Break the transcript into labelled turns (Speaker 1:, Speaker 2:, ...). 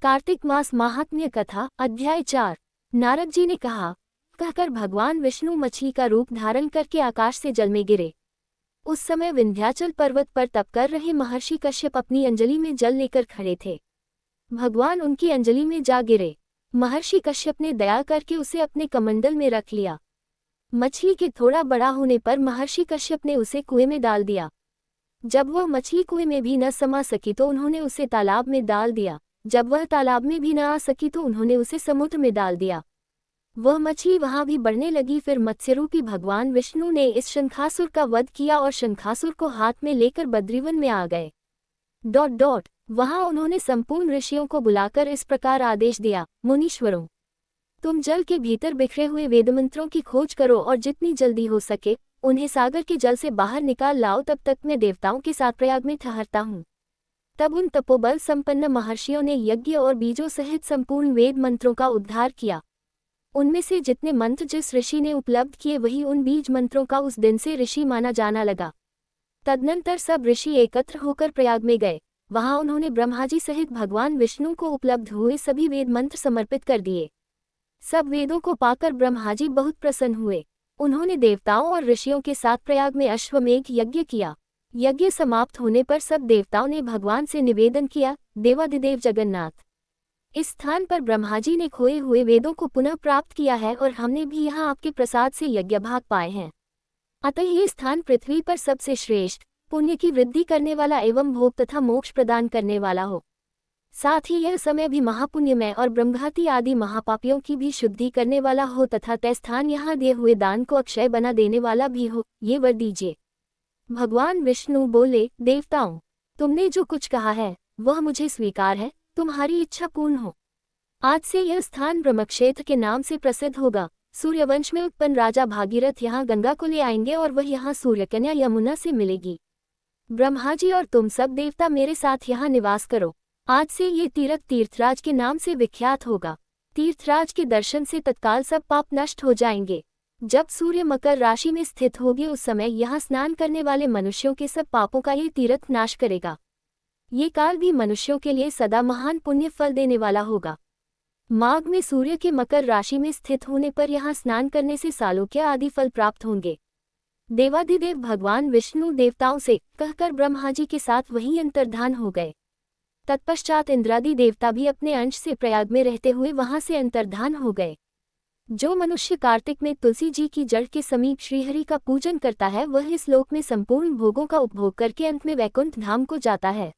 Speaker 1: कार्तिक मास महात्म्य कथा अध्याय 4। नारद जी ने कहा, कहकर भगवान विष्णु मछली का रूप धारण करके आकाश से जल में गिरे। उस समय विंध्याचल पर्वत पर तप कर रहे महर्षि कश्यप अपनी अंजलि में जल लेकर खड़े थे। भगवान उनकी अंजलि में जा गिरे। महर्षि कश्यप ने दया करके उसे अपने कमंडल में रख लिया। मछली के थोड़ा बड़ा होने पर महर्षि कश्यप ने उसे कुएं में डाल दिया। जब वह मछली कुएं में भी न समा सकी तो उन्होंने उसे तालाब में डाल दिया। जब वह तालाब में भी न आ सकी तो उन्होंने उसे समुद्र में डाल दिया। वह मछली वहां भी बढ़ने लगी। फिर मत्स्यरूपी भगवान विष्णु ने इस शंखासुर का वध किया और शंखासुर को हाथ में लेकर बद्रीवन में आ गए। वहां उन्होंने संपूर्ण ऋषियों को बुलाकर इस प्रकार आदेश दिया, मुनीश्वरों, तुम जल के भीतर बिखरे हुए वेदमंत्रों की खोज करो और जितनी जल्दी हो सके उन्हें सागर के जल से बाहर निकाल लाओ। तब तक मैं देवताओं के साथ प्रयाग में ठहरता हूँ। तब उन तपोबल संपन्न महर्षियों ने यज्ञ और बीजों सहित संपूर्ण वेद मंत्रों का उद्धार किया। उनमें से जितने मंत्र जिस ऋषि ने उपलब्ध किए वही उन बीज मंत्रों का उस दिन से ऋषि माना जाना लगा। तदनंतर सब ऋषि एकत्र होकर प्रयाग में गए। वहां उन्होंने ब्रह्माजी सहित भगवान विष्णु को उपलब्ध हुए सभी वेद मंत्र समर्पित कर दिए। सब वेदों को पाकर ब्रह्माजी बहुत प्रसन्न हुए। उन्होंने देवताओं और ऋषियों के साथ प्रयाग में अश्वमेघ यज्ञ किया। यज्ञ समाप्त होने पर सब देवताओं ने भगवान से निवेदन किया, देवाधिदेव जगन्नाथ, इस स्थान पर ब्रह्माजी ने खोए हुए वेदों को पुनः प्राप्त किया है और हमने भी यहाँ आपके प्रसाद से यज्ञ भाग पाए हैं। अतः ये स्थान पृथ्वी पर सबसे श्रेष्ठ, पुण्य की वृद्धि करने वाला एवं भोग तथा मोक्ष प्रदान करने वाला हो। साथ ही यह समय भी महापुण्यमय और ब्रह्मघाती आदि महापापियों की भी शुद्धि करने वाला हो तथा तय स्थान यहाँ दिए हुए दान को अक्षय बना देने वाला भी हो, ये वर दीजिए। भगवान विष्णु बोले, देवताओं, तुमने जो कुछ कहा है वह मुझे स्वीकार है। तुम्हारी इच्छा पूर्ण हो। आज से यह स्थान ब्रह्मक्षेत्र के नाम से प्रसिद्ध होगा। सूर्यवंश में उत्पन्न राजा भागीरथ यहाँ गंगा को ले आएंगे और वह यहाँ सूर्यकन्या यमुना से मिलेगी। ब्रह्माजी और तुम सब देवता मेरे साथ यहाँ निवास करो। आज से ये तीर्थ तीर्थराज के नाम से विख्यात होगा। तीर्थराज के दर्शन से तत्काल सब पाप नष्ट हो जाएंगे। जब सूर्य मकर राशि में स्थित होगी उस समय यहाँ स्नान करने वाले मनुष्यों के सब पापों का ये तीर्थ नाश करेगा। ये काल भी मनुष्यों के लिए सदा महान पुण्य फल देने वाला होगा। माघ में सूर्य के मकर राशि में स्थित होने पर यहाँ स्नान करने से सालोक्य आदि फल प्राप्त होंगे। देवाधिदेव भगवान विष्णु देवताओं से कहकर ब्रह्माजी के साथ वहीं अंतर्धान हो गए। तत्पश्चात इंद्रादि देवता भी अपने अंश से प्रयाग में रहते हुए वहां से अंतर्धान हो गए। जो मनुष्य कार्तिक में तुलसी जी की जड़ के समीप श्रीहरि का पूजन करता है वह इस लोक में संपूर्ण भोगों का उपभोग करके अंत में वैकुंठ धाम को जाता है।